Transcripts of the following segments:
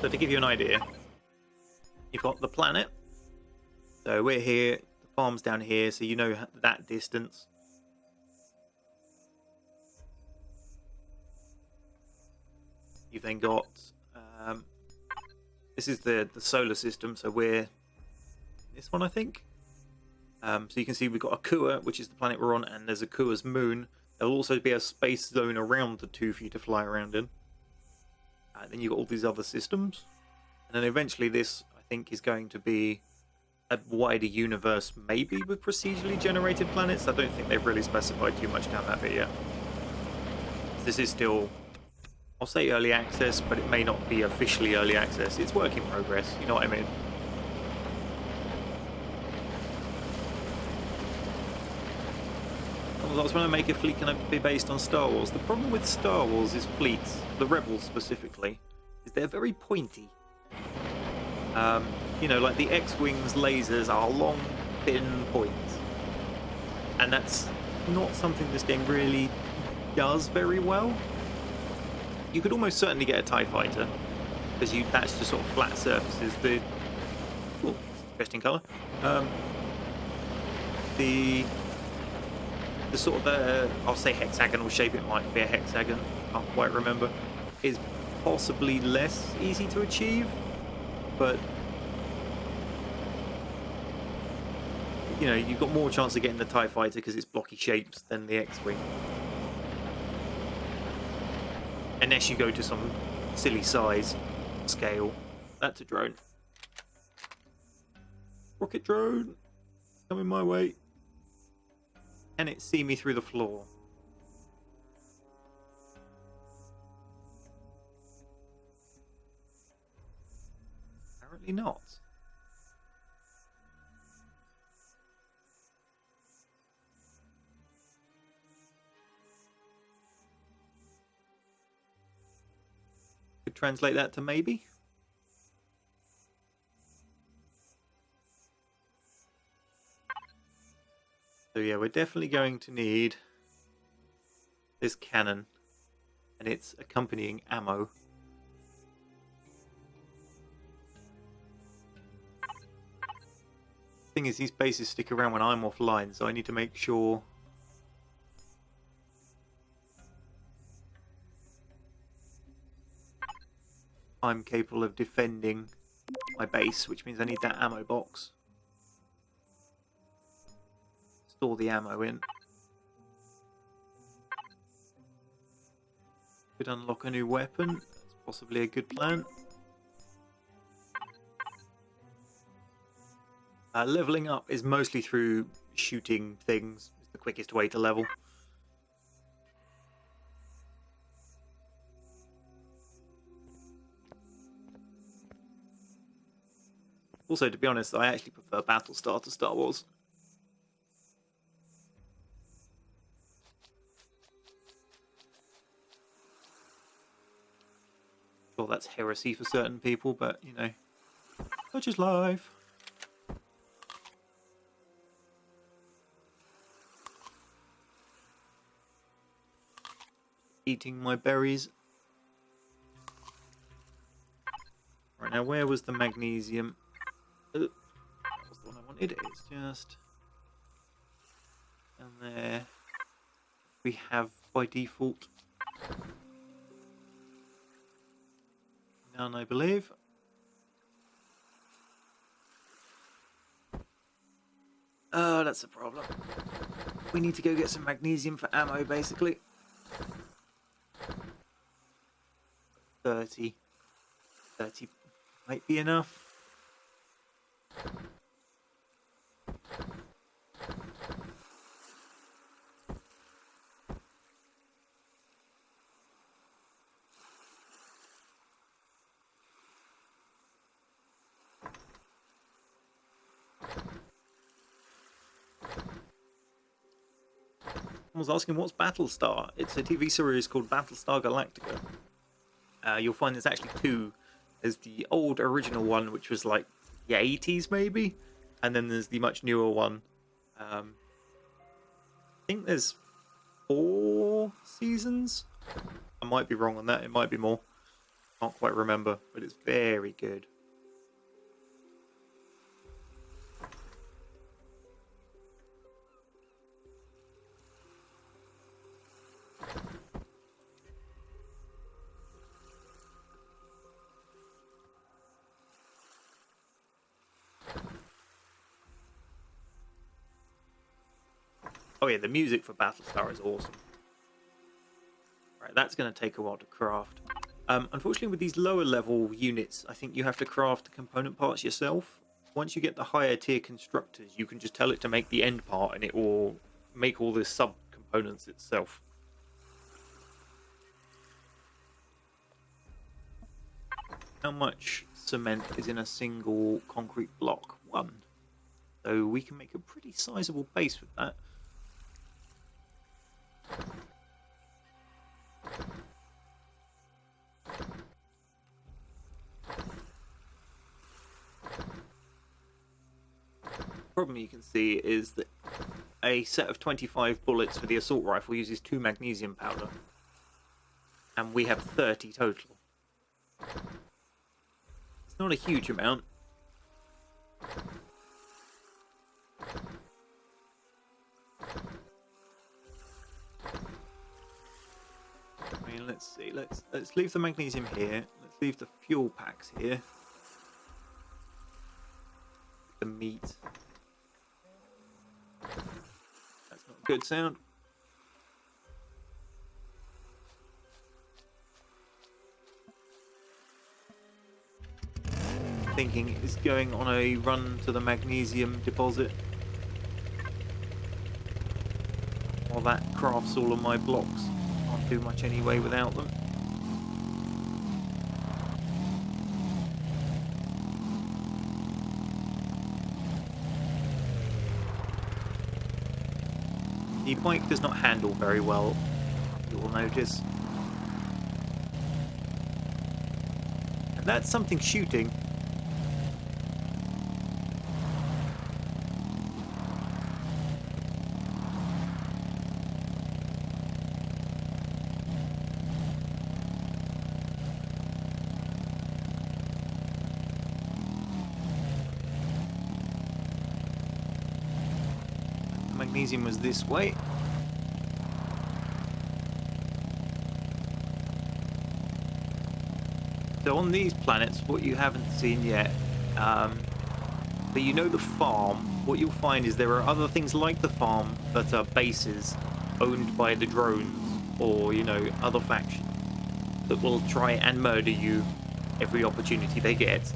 So to give you an idea, you've got the planet. So we're here, the farm's down here, so you know that distance. You've then got this is the solar system, so we're this one, I think. So you can see we've got Akua, which is the planet we're on, and there's Akua's moon. There'll also be a space zone around the two for you to fly around in. Then you've got all these other systems, and then eventually this, I think, is going to be a wider universe, maybe with procedurally generated planets. I don't think they've really specified too much down that bit yet. This is still, I'll say early access, but it may not be officially early access. It's work in progress, you know what I mean? I was going to make a fleet kind of be based on Star Wars. The problem with Star Wars is fleets, the Rebels specifically, is they're very pointy. You know, like the X-Wings lasers are long, thin points. And that's not something this game really does very well. You could almost certainly get a TIE fighter, because that's just sort of flat surfaces. Oh, interesting colour. The sort of I'll say hexagonal shape, it might be a hexagon, can't quite remember, is possibly less easy to achieve, but you know, you've got more chance of getting the TIE fighter because it's blocky shapes than the X-Wing. Unless you go to some silly size scale. That's a drone. Rocket drone, coming my way. Can it see me through the floor? Apparently not. Could translate that to maybe. So yeah, we're definitely going to need this cannon and its accompanying ammo. Thing is, these bases stick around when I'm offline, so I need to make sure I'm capable of defending my base, which means I need that ammo box. Store the ammo in. Could unlock a new weapon. That's possibly a good plan. Leveling up is mostly through shooting things. It's the quickest way to level. Also, to be honest, I actually prefer Battlestar to Star Wars. Well, that's heresy for certain people, but, you know, such is life. Eating my berries. Right, now where was the magnesium? That was the one I wanted. It's just down there. We have by default none, I believe. Oh, that's a problem. We need to go get some magnesium for ammo, basically. 30 might be enough. I was asking, what's Battlestar? It's a TV series called Battlestar Galactica. You'll find there's actually two. There's the old original one, which was like the 80s maybe, and then there's the much newer one. I think there's 4 seasons. I might be wrong on that. It might be more. Can't quite remember, but it's very good. Oh yeah, the music for Battlestar is awesome. Right, that's going to take a while to craft. Unfortunately, with these lower level units, I think you have to craft the component parts yourself. Once you get the higher tier constructors, you can just tell it to make the end part and it will make all the sub components itself. How much cement is in a single concrete block? 1. So we can make a pretty sizable base with that. Problem you can see is that a set of 25 bullets for the assault rifle uses 2 magnesium powder, and we have 30 total. It's not a huge amount. I mean, let's see. Let's leave the magnesium here. Let's leave the fuel packs here. The meat. That's not a good sound. Thinking is going on a run to the magnesium deposit. While that crafts all of my blocks. Can't do much anyway without them. The bike does not handle very well, you will notice. And that's something shooting. Magnesium was this way. So on these planets, what you haven't seen yet, but you know the farm, what you'll find is there are other things like the farm that are bases owned by the drones or, you know, other factions that will try and murder you every opportunity they get.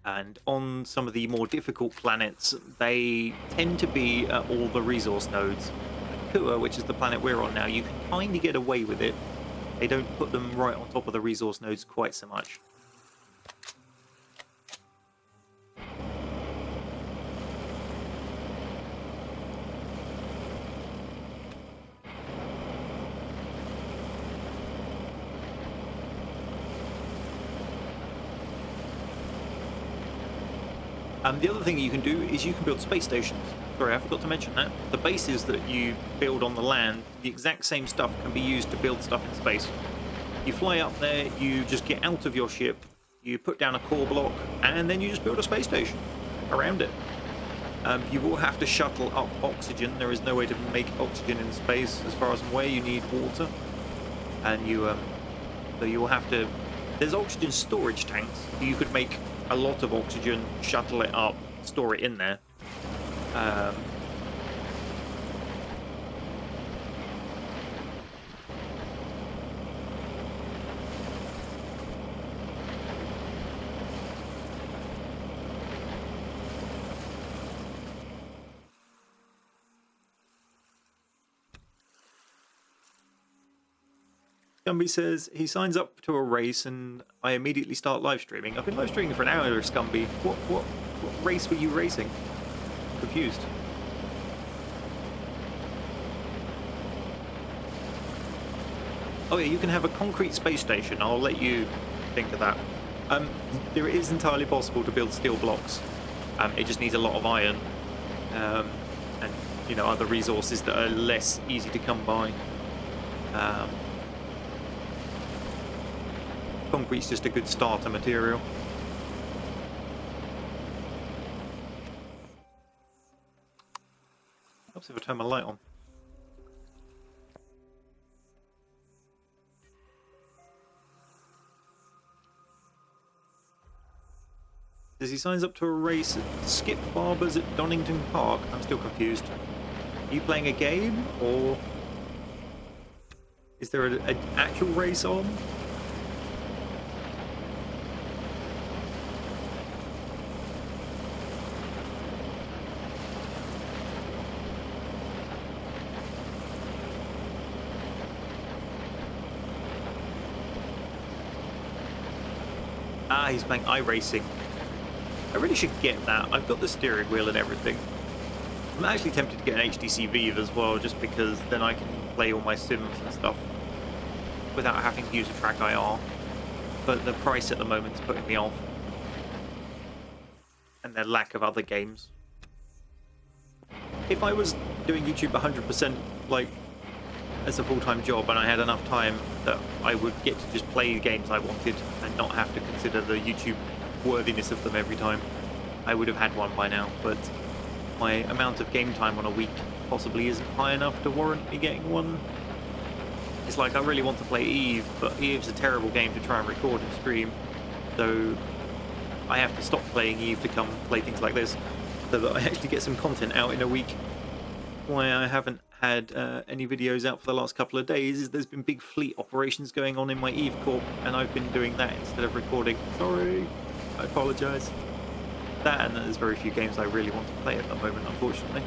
And on some of the more difficult planets, they tend to be at all the resource nodes. Kua, which is the planet we're on now, you can kind of get away with it. They don't put them right on top of the resource nodes quite so much. The other thing you can do is you can build space stations. Sorry, I forgot to mention that. The bases that you build on the land, the exact same stuff can be used to build stuff in space. You fly up there, you just get out of your ship, you put down a core block, and then you just build a space station around it. You will have to shuttle up oxygen. There is no way to make oxygen in space. As far as I'm aware, you need water. And so you will have to... There's oxygen storage tanks. You could make a lot of oxygen, shuttle it up, store it in there. Scumby says he signs up to a race and I immediately start live streaming. I've been live streaming for an hour, Scumby. What race were you racing? I'm confused. Oh yeah, you can have a concrete space station. I'll let you think of that. It is entirely possible to build steel blocks. It just needs a lot of iron. And you know, other resources that are less easy to come by. Concrete's just a good starter material. Helps if I turn my light on. As he signs up to a race at Skip Barber's at Donington Park. I'm still confused. Are you playing a game, or is there an actual race on? Ah, he's playing iRacing. I really should get that. I've got the steering wheel and everything. I'm actually tempted to get an HTC Vive as well, just because then I can play all my sims and stuff without having to use a track IR. But the price at the moment is putting me off. And the lack of other games. If I was doing YouTube 100% like as a full-time job and I had enough time that I would get to just play the games I wanted and not have to consider the YouTube worthiness of them every time, I would have had one by now. But my amount of game time on a week possibly isn't high enough to warrant me getting one. It's like I really want to play Eve, but Eve's a terrible game to try and record and stream, so I have to stop playing Eve to come play things like this so that I actually get some content out in a week. Why I haven't had any videos out for the last couple of days is there's been big fleet operations going on in my Eve Corp, and I've been doing that instead of recording. Sorry, I apologise. That, and there's very few games I really want to play at the moment, unfortunately.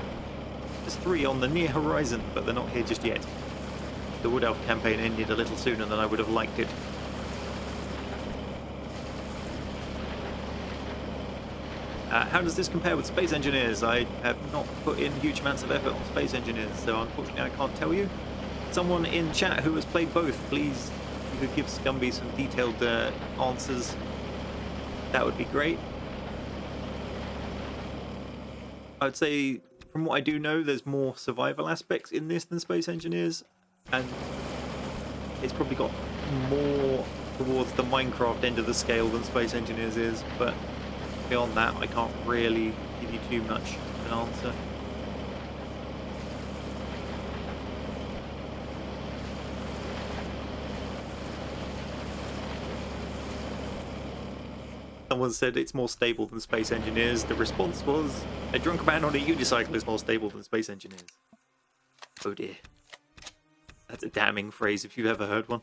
There's 3 on the near horizon, but they're not here just yet. The Wood Elf campaign ended a little sooner than I would have liked it. How does this compare with Space Engineers? I have not put in huge amounts of effort on Space Engineers, so unfortunately I can't tell you. Someone in chat who has played both, please, if you could give Scumby some detailed answers, that would be great. I would say, from what I do know, there's more survival aspects in this than Space Engineers, and it's probably got more towards the Minecraft end of the scale than Space Engineers is, but beyond that, I can't really give you too much of an answer. Someone said it's more stable than Space Engineers. The response was, a drunk man on a unicycle is more stable than Space Engineers. Oh dear. That's a damning phrase if you've ever heard one.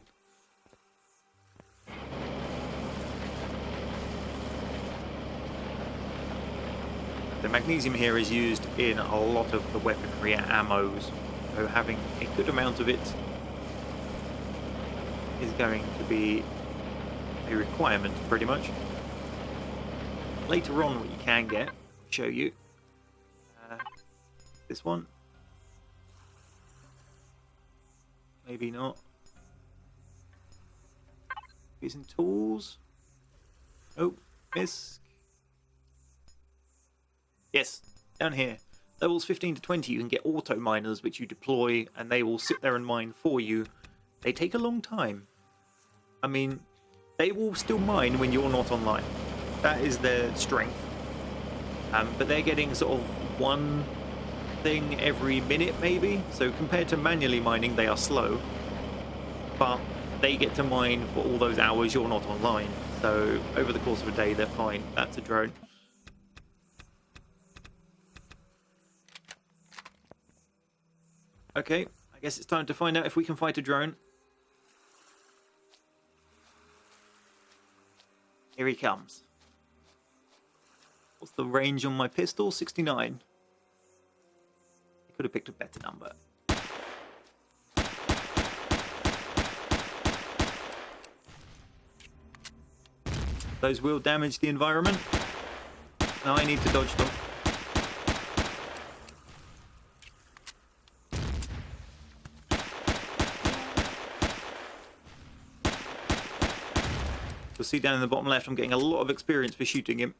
The magnesium here is used in a lot of the weaponry and ammos, so having a good amount of it is going to be a requirement, pretty much. Later on, what you can get, I'll show you. This one. Maybe not. Using tools. Oh, miss. Yes, down here. Levels 15 to 20, you can get auto miners, which you deploy, and they will sit there and mine for you. They take a long time. I mean, they will still mine when you're not online. That is their strength. But they're getting sort of one thing every minute, maybe. So compared to manually mining, they are slow. But they get to mine for all those hours you're not online. So over the course of a day, they're fine. That's a drone. Okay, I guess it's time to find out if we can fight a drone. Here he comes. What's the range on my pistol? 69. I could have picked a better number. Those will damage the environment. Now I need to dodge them. You'll see down in the bottom left, I'm getting a lot of experience for shooting him.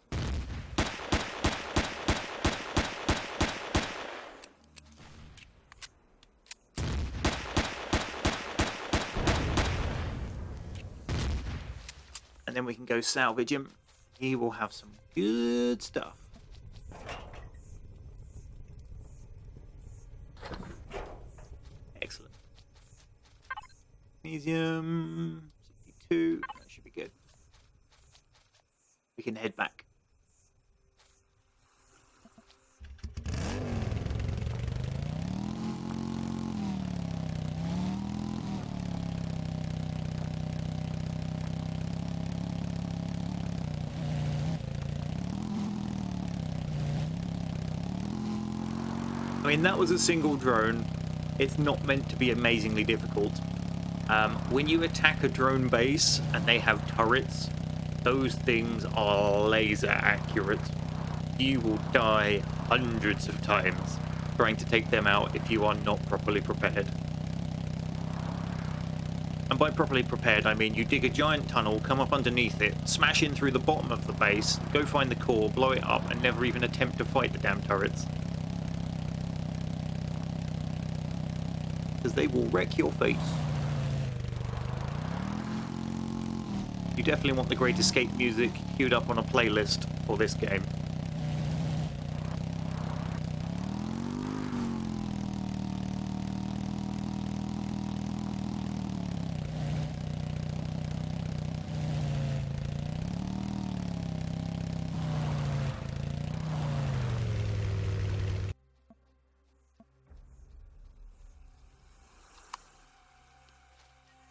go salvage him. He will have some good stuff. Excellent. Magnesium 62. That should be good. We can head back. I mean, that was a single drone. It's not meant to be amazingly difficult. When you attack a drone base and they have turrets, those things are laser accurate. You will die hundreds of times trying to take them out if you are not properly prepared. And by properly prepared, I mean you dig a giant tunnel, come up underneath it, smash in through the bottom of the base, go find the core, blow it up, and never even attempt to fight the damn turrets. Because they will wreck your face. You definitely want the Great Escape music queued up on a playlist for this game.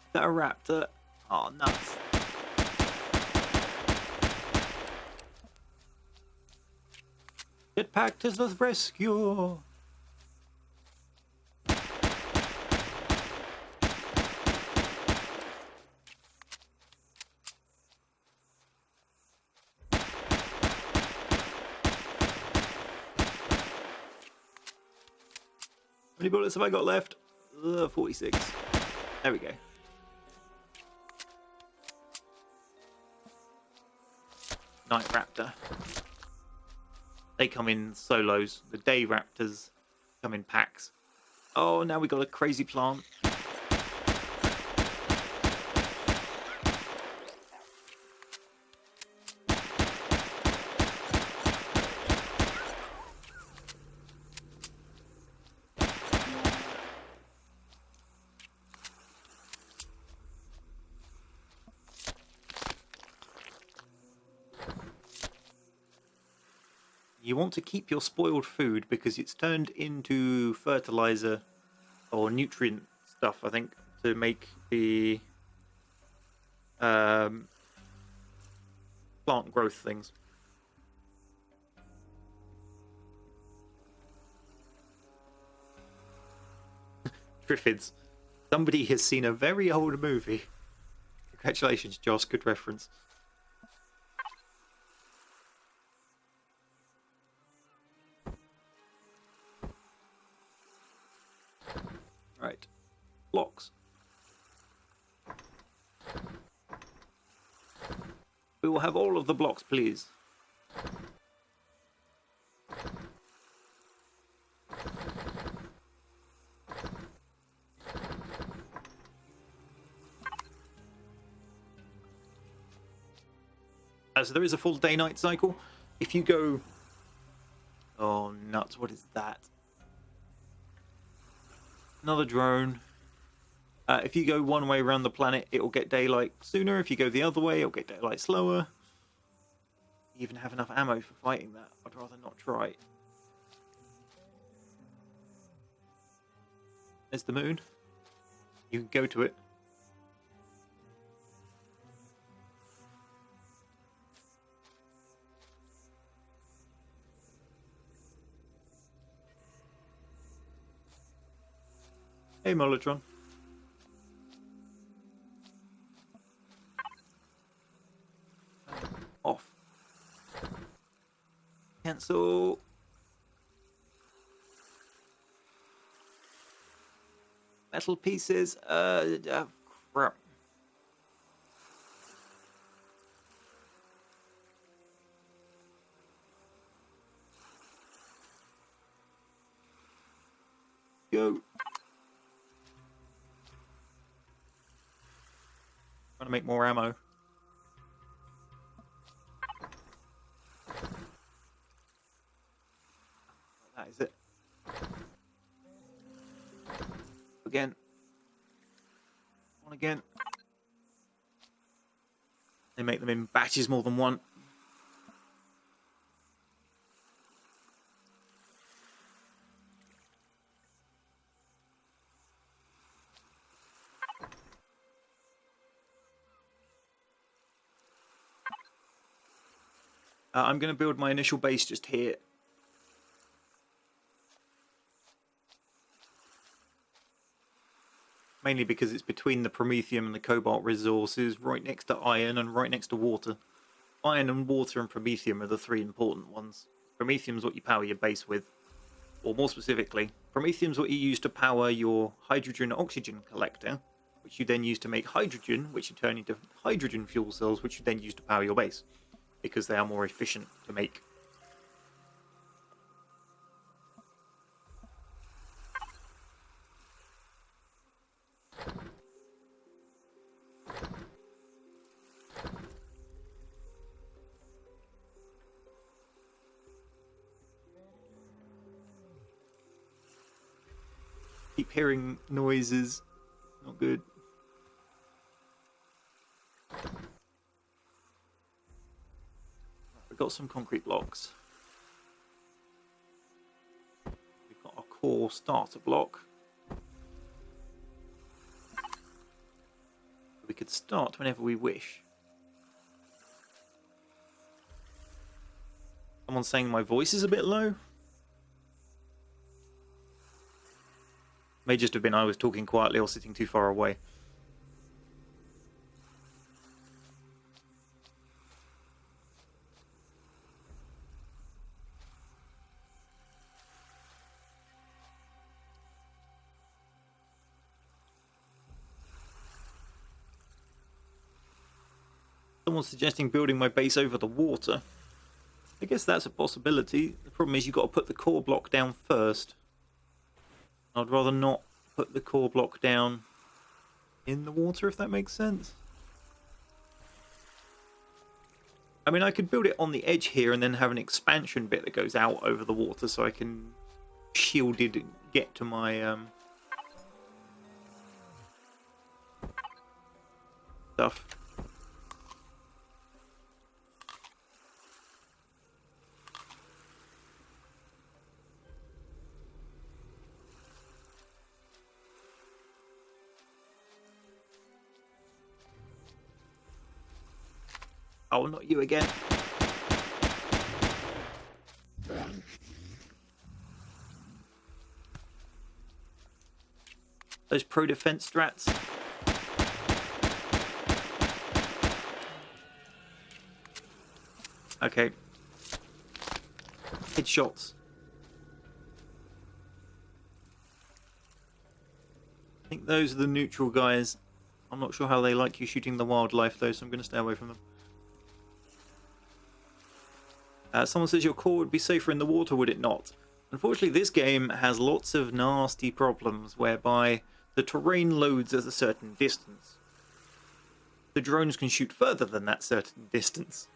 Is that a raptor? Oh, nuts. Jetpack to the rescue! How many bullets have I got left? 46. There we go. Night Raptor. They come in solos. The Day Raptors come in packs. Oh, now we got a crazy plant. You want to keep your spoiled food because it's turned into fertilizer or nutrient stuff, I think, to make the plant growth things. Triffids. Somebody has seen a very old movie. Congratulations, Josh. Good reference. Right. Blocks. We will have all of the blocks, please. So there is a full day-night cycle. If you go... Oh, nuts. What is that? Another drone. If you go one way around the planet, it will get daylight sooner. If you go the other way, it'll get daylight slower. You even have enough ammo for fighting that. I'd rather not try. There's the moon. You can go to it. Hey, Molotron. Off. Cancel. Metal pieces. Crap. Go. Trying to make more ammo. is it? Again. One again. They make them in batches more than one. I'm going to build my initial base just here. Mainly because it's between the Promethium and the Cobalt resources, right next to iron and right next to water. Iron and water and Promethium are the three important ones. Promethium is what you power your base with. Or more specifically, Promethium is what you use to power your hydrogen-oxygen collector, which you then use to make hydrogen, which you turn into hydrogen fuel cells, which you then use to power your base, because they are more efficient to make. Keep hearing noises. Not good. We've got some concrete blocks. We've got a core starter block. We could start whenever we wish. Someone's saying my voice is a bit low. May just have been I was talking quietly or sitting too far away. Someone's suggesting building my base over the water. I guess that's a possibility. The problem is you've got to put the core block down first. I'd rather not put the core block down in the water, if that makes sense. I mean, I could build it on the edge here and then have an expansion bit that goes out over the water so I can shielded get to my stuff. Oh, not you again. Those pro defense strats. Okay. Headshots. I think those are the neutral guys. I'm not sure how they like you shooting the wildlife though, so I'm going to stay away from them. Someone says your core would be safer in the water, would it not? Unfortunately, this game has lots of nasty problems whereby the terrain loads at a certain distance. The drones can shoot further than that certain distance.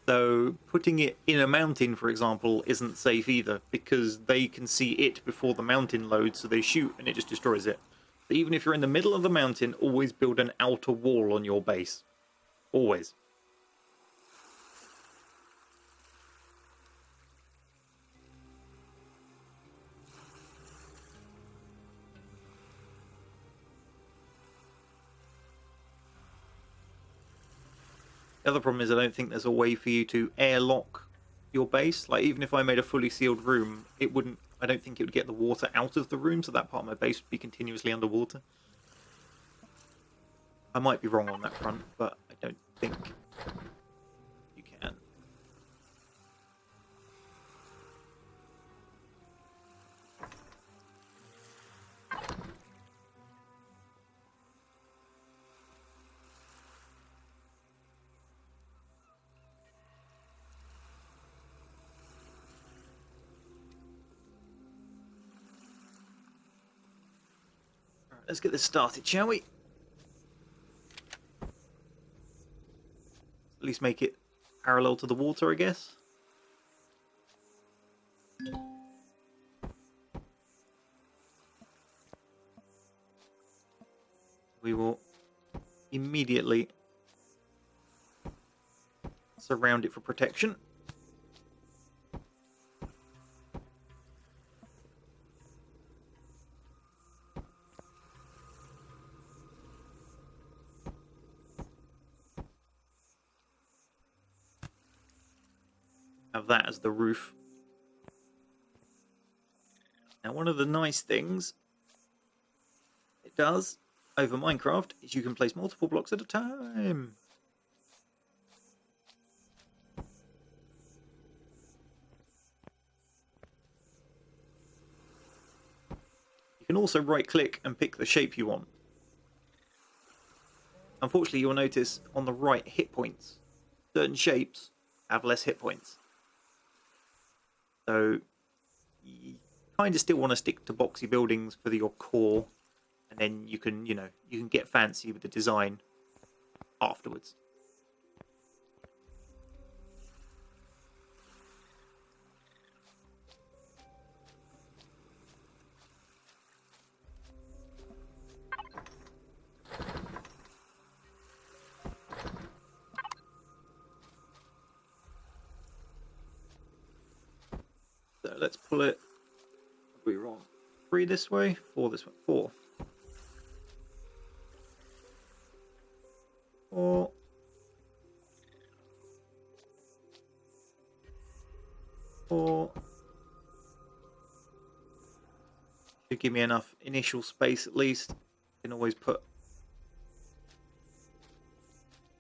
So putting it in a mountain, for example, isn't safe either, because they can see it before the mountain loads, so they shoot and it just destroys it. But even if you're in the middle of the mountain, always build an outer wall on your base. Always. The other problem is I don't think there's a way for you to airlock your base. Like, even if I made a fully sealed room, it wouldn't. I don't think it would get the water out of the room, so that part of my base would be continuously underwater. I might be wrong on that front, but I don't think you can. Let's get this started, shall we? At least make it parallel to the water, I guess. We will immediately surround it for protection. Have that as the roof. Now, one of the nice things it does over Minecraft is you can place multiple blocks at a time. You can also right-click and pick the shape you want. Unfortunately, you'll notice on the right hit points, certain shapes have less hit points. So you kind of still want to stick to boxy buildings for your core, and then you can, you can get fancy with the design afterwards. So let's pull it. What are we wrong? 3 this way, 4 this way. 4. 4. 4. Should give me enough initial space at least. Can always put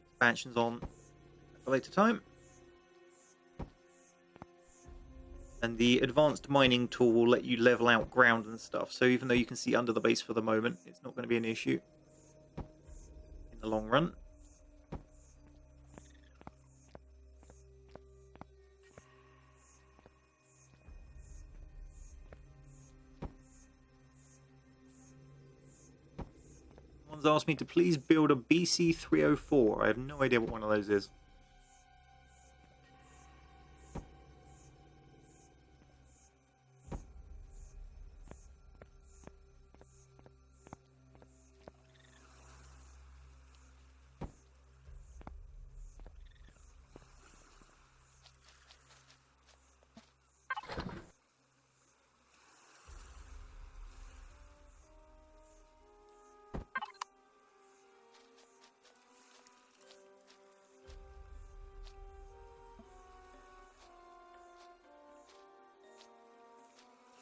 expansions on at a later time. And the advanced mining tool will let you level out ground and stuff. So even though you can see under the base for the moment, it's not going to be an issue in the long run. Someone's asked me to please build a BC 304. I have no idea what one of those is.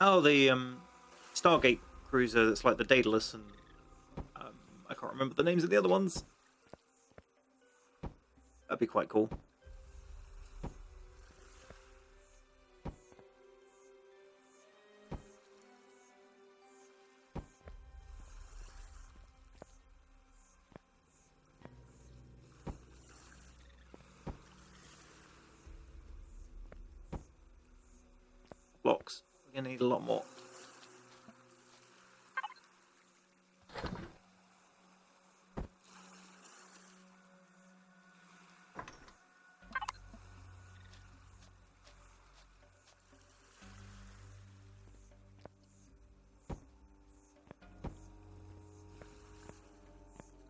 Oh, the Stargate cruiser that's like the Daedalus, and I can't remember the names of the other ones. That'd be quite cool. Blocks. We're going to need a lot more.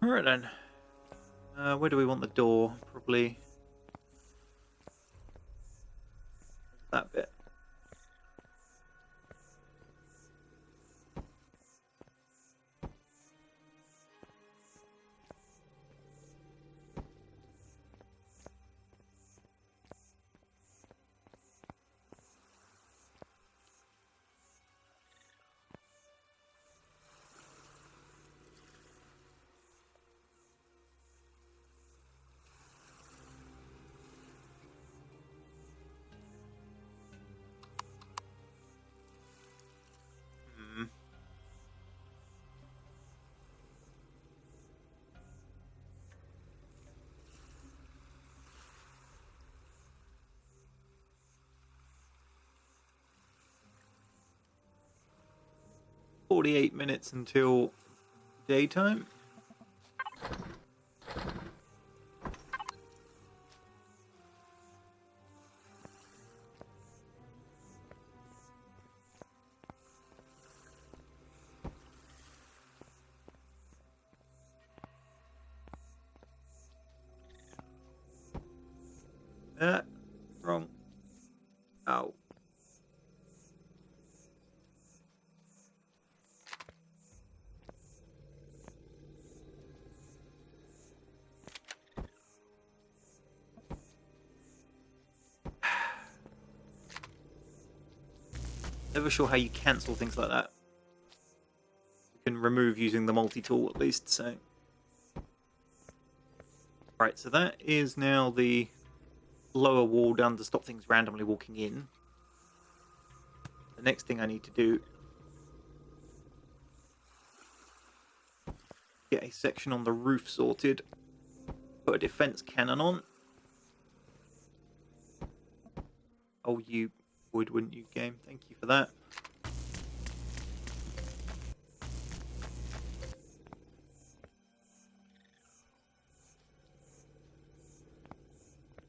Alright then. Where do we want the door? Probably that bit. "48 minutes until daytime." Oh. Never sure how you cancel things like that. You can remove using the multi-tool at least, so... Right, so that is now the lower wall done to stop things randomly walking in. The next thing I need to do... Get a section on the roof sorted. Put a defense cannon on. Oh, you would, wouldn't you, game? Thank you for that.